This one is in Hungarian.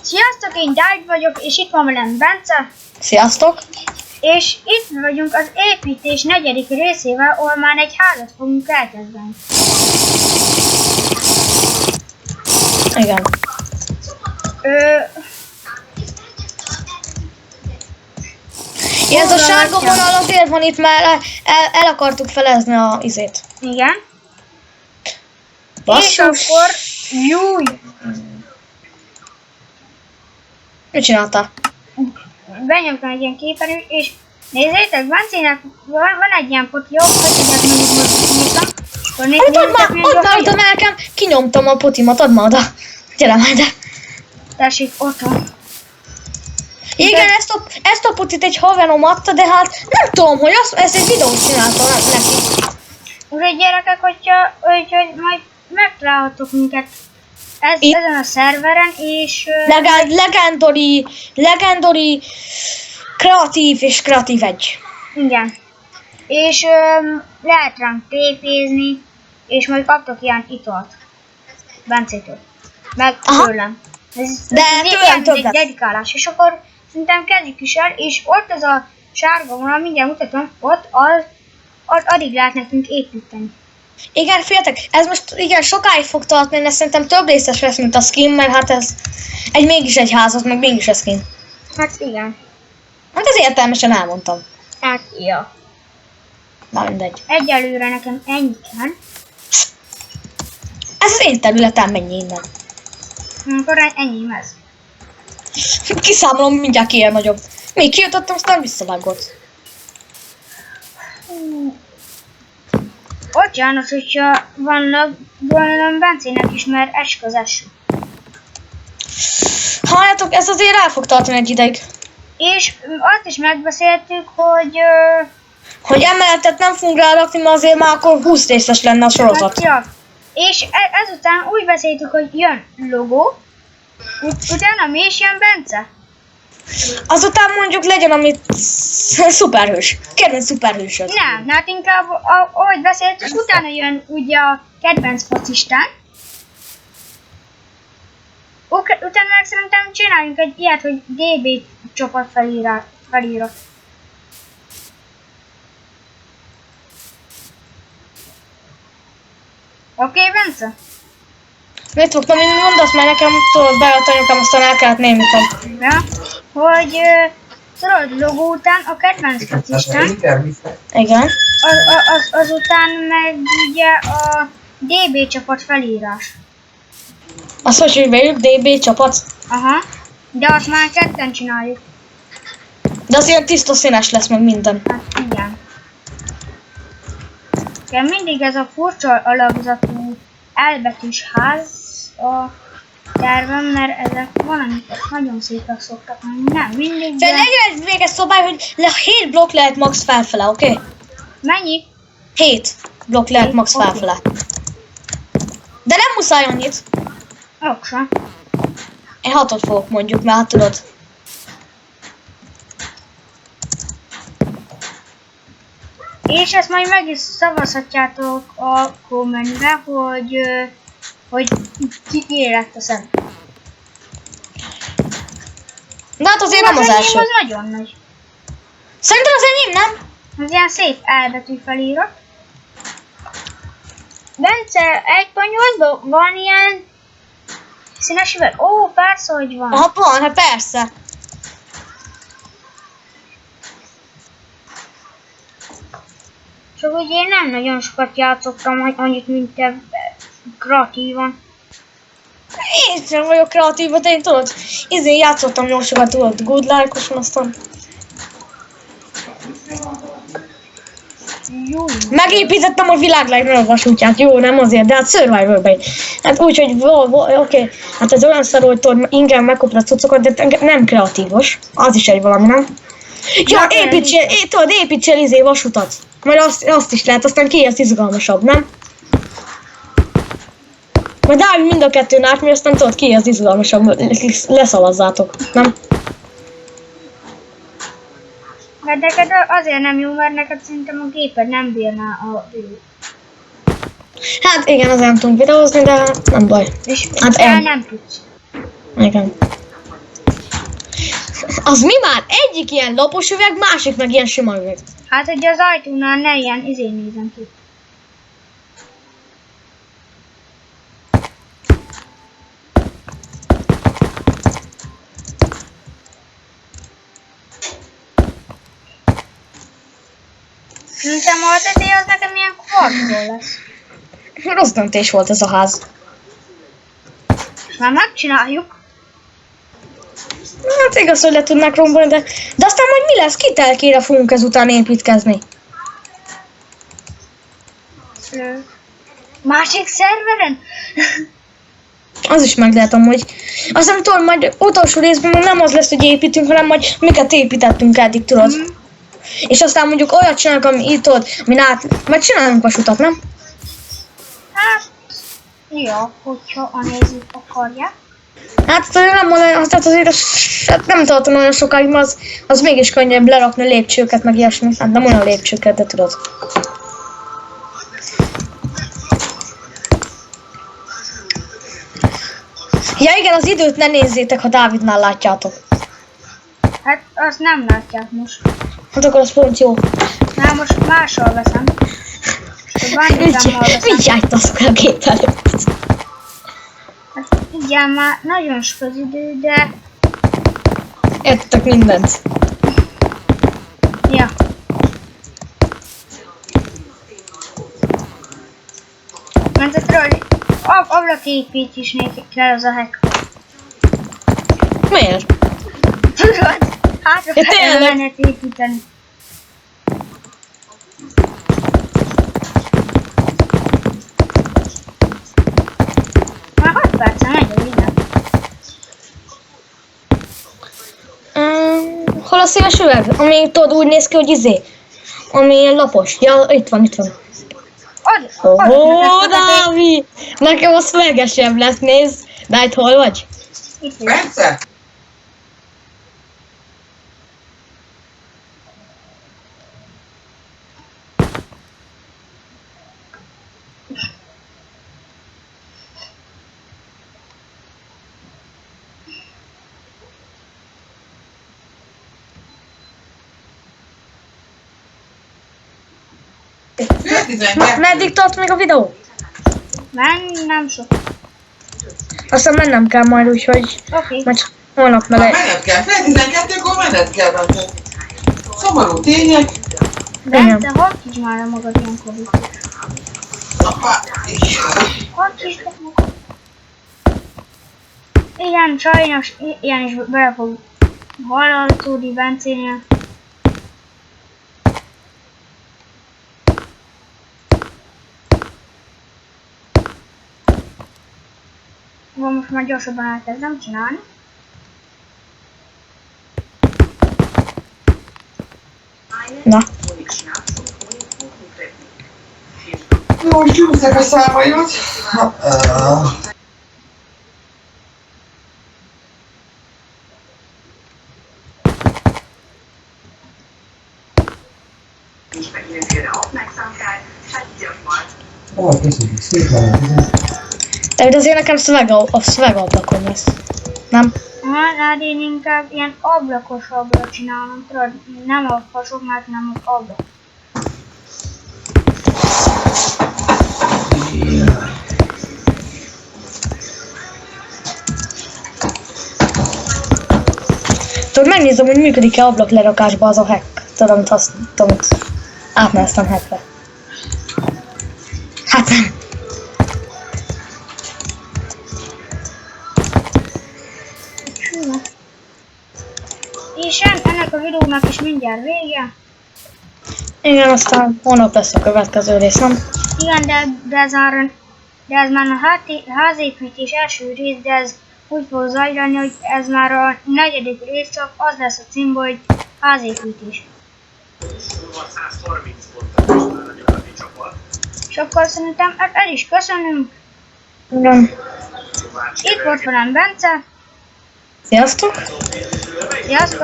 Sziasztok, én Dávid vagyok, és itt van velem Bence. Sziasztok! És itt vagyunk az építés 4. részével, ahol már egy házat fogunk elkezdeni. Igen. Ez a sárga vonal azért van itt, mert el akartuk felezni a izét. Igen. Basszus. És akkor... Júj! Mit csináltál? Benyomtam egy ilyen képernyőt, és nézzétek, Bencének van egy ilyen potja, hogy tudják mondjuk most nyitva. Add már oda nekem, kinyomtam a potimat, add már oda. Gyere már ide. Tessék, ott van. Igen, ezt a potit egy haverom adta, de hát nem tudom, hogy ezt egy videót csináltam neki. Úgyhogy gyerekek, hogyha majd megtalálhatok minket ezen a szerveren, és... Legendary, kreatív és kreatív egy. Igen. És lehet ránk tépézni, és majd kaptok ilyen italt. Bencétől. Meg tőlem. De tőlem több lesz. Dedikálás. És akkor szerintem kezdjük is el, és ott az a sárga vonal, mindjárt mutatom, ott addig lehet nekünk építeni. Igen, féltek, ez most igen sokáig fog tartani, de szerintem több részes lesz, mint a skin, mert hát ez mégis egy házat, meg mégis a skin. Hát igen. Hát ez értelmesen elmondtam. Hát, ja. Na mindegy. Egyelőre nekem ennyi kell. Ez az én területem, mennyi innen. Akkor ennyi ez. Kiszámolom, mindjárt ki ilyen nagyobb. Még kijutottam, aztán visszavágott. Ott János, hogyha vannak Bencének is, mert esik az eső. Halljátok, ez azért el fog tartani egy ideig. És azt is megbeszéltük, hogy emeletet nem fogunk rárakni, mert azért már akkor 20 részes lenne a sorozat. Hát, ja. És ezután úgy beszéltük, hogy jön logó, utána mi is jön Bence? Azután mondjuk legyen, amit szuperhős. Kedvenc szuperhősöd. Nem, hát inkább ahogy beszéltük, utána jön ugye a kedvenc focistán. Utána meg szerintem csináljunk egy ilyet, hogy DB csapat felirat. Oké, Bence? Mit tudtam, én mondasz, mert nekem tudod bejött anyukám, aztán el kellett némítom. Ja, hogy tudod, logó után a kedvenc focistán. Igen. Azután meg ugye a DB csapat felírás. Azt hogy hívjuk, DB csapat? Aha, de azt már ketten csináljuk. De az ilyen tiszta színes lesz meg minden. Hát igen. Igen, mindig ez a furcsa alakzatú elbetűs ház a tervem, mert ezek valamikor nagyon szépek szoktak lenni. Nem mindig, de... De legyen egy véges szobály, hogy 7 blokk lehet max felfele, oké? Okay? Mennyi? 7 blokk lehet max felfele. De nem muszáj annyit. Oksa. Én 6-ot fogok mondjuk, mert hát tudod. És ezt majd meg is szavazhatjátok a kommentbe, hogy ki lett a szem. De hát azért nem az első. Az nagyon nagy. Szerintem az enyém nem? Az ilyen szép elbetű felirat. Bence, 1.8-ban van ilyen színes üveg? Ó, persze, hogy van. Aha, van, hát persze. Csak ugye én nem nagyon sokat játszottam annyit, mint te kreatívan. Én sem vagyok kreatív, de én tudod, játszottam jó sokat, tudod, good like-osan, aztán... Jó. Megépítettem a világ legnagyobb vasútját, jó, nem azért, de hát Survivor-ben. Hát úgy, hogy oké, hát ez olyan szar, hogy tudod, ingyen megkapod a cuccokat, de nem kreatívos. Az is egy valami, nem? Ja, építsél vasutat. Majd azt is lehet, aztán ki az izgalmasabb, nem? Majd Dávid mind a kettőn átmegy, aztán tudod ki az izgalmasabb, leszavazzátok, nem? Mert neked azért nem jó, mert neked szerintem a géped nem bírná a videót. Hát igen, azért nem tudunk videózni, de nem baj. És hát nem tudsz. Igen. Az mi már? Egyik ilyen lapos üveg, másik meg ilyen sima üveg. Hát, hogy az ajtónál ne ilyen nézem ki. Szerintem a tető az nekem ilyen kvarcból lesz. Rossz döntés volt ez a ház. És már megcsináljuk. Hát igaz, hogy le tudnák rombolni, de aztán majd mi lesz? Kitelkére fogunk ezután építkezni. Másik szerveren? Az is meg lehet amúgy. Azt nem tudom, majd utolsó részben nem az lesz, hogy építünk, hanem majd miket építettünk eddig, tudod. És aztán mondjuk olyat csinálunk, ami itt ott, min át, majd csinálunk vasutat, nem? Hát, ja, hogyha a nézők akarják. Hát nem mondani, tehát azért hát nem tartom olyan sokáig, mert az mégis könnyebb lerakni lépcsőket, meg ilyesmi. Hát nem olyan lépcsőket, de tudod. Ja igen, az időt ne nézzétek, ha Dávidnál látjátok. Hát azt nem látják most. Hát akkor az pont jó. Na most máshol veszem. Mit jájtasz a gép előtt? Hát igen, már nagyon sok az idő, de... Értetek mindent. Ja. Mert ettől ablaképítésnél kell az a hack. Miért? Tudod? Hátra kell mennet építeni. Már 6 percen megy a minden. Hol a szíves üveg? Ami tudod úgy néz ki, hogy izé. Ami ilyen lapos. Ja, itt van. Ó, Dávid! Nekem az szövegesebb lesz, nézd. De itt hol vagy? Itt vagy. Persze! Meddig tart még a videó? Nem sok. Aztán mennem kell majd, úgyhogy Oké. majd holnap Na, mele. menned kell, fél 12-kor menned kell, Bence. Szomorú tények. Bence, hadd már a magad ilyenkor itt. Hadd meg magad. Igen, sajnos ilyen is bele fog hallgatódni Bencénél. Most már gyorsabban elkezdem csinálni. Na. Jó, most kiúzták a számaimat. Ó, köszönjük szépen. De azért nekem szövegablakon lesz. Nem? Hát én inkább ilyen ablakosabbra csinálom, tudod, nem a fasoknál, hanem az ablak. Tudod, megnézem, hogy működik-e ablaklerakásba az a hack. Tudom, amit átneveztem hackre. Hát nem. És ennek a videónak is mindjárt vége. Igen, aztán holnap lesz a következő rész, nem? Igen, de ez már a házépítés első rész, de ez úgy fog zajlani, hogy ez már a 4. rész, csak az lesz a cím, hogy házépítés. És akkor szerintem el is köszönünk. Igen. Itt volt velem Bence. Sziasztok! Sziasztok!